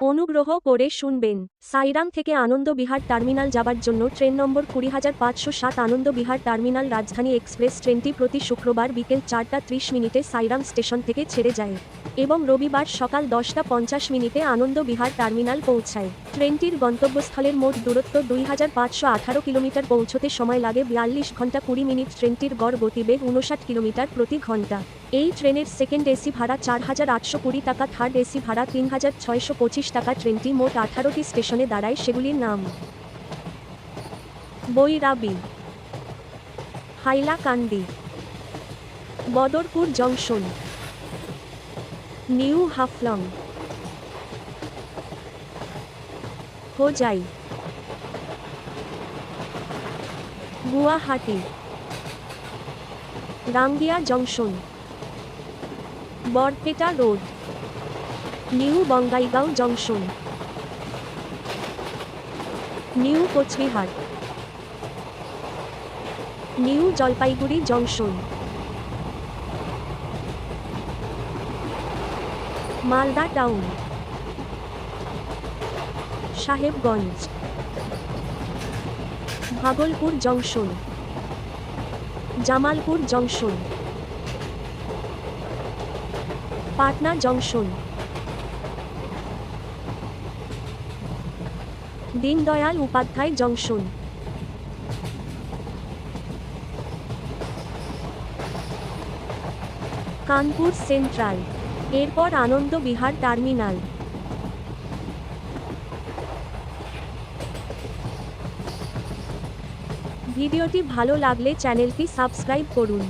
অনুগ্রহ করে শুনবেন। সাইরাম থেকে আনন্দবিহার টার্মিনাল যাবার জন্য ট্রেন নম্বর 20507 আনন্দবিহার টার্মিনাল রাজধানী এক্সপ্রেস ট্রেনটি প্রতি শুক্রবার বিকেল 4:30 সাইরাম স্টেশন থেকে ছেড়ে যায় এবং রবিবার সকাল 10:50 আনন্দবিহার টার্মিনাল পৌঁছায়। ট্রেনটির গন্তব্যস্থলের মোট দূরত্ব 2518 কিলোমিটার। পৌঁছতে সময় লাগে 42 ঘন্টা 20 মিনিট। ট্রেনটির গড় গতিবেগ 59 কিলোমিটার প্রতি ঘন্টা। এই ট্রেনের সেকেন্ড এসি ভাড়া 4820 টাকা, থার্ড এসি ভাড়া 3625 টাকা। ট্রেনটি মোট 18টি স্টেশনে দাঁড়ায়, সেগুলির নাম: Bairabi, Hailakandi, Badarpur junction, new Haflong, Hojai, Guwahati, Rangiya junction, Barpeta road, new Bongaigaon junction, new Cooch Behar, new Jalpaiguri junction, Malda town, Sahebganj, Bhagalpur junction, Jamalpur junction, Patna junction, Deendayal Upadhyaya junction, Kanpur central, এরপর আনন্দবিহার টার্মিনাল। ভিডিওটি ভালো লাগলে চ্যানেলটি সাবস্ক্রাইব করুন।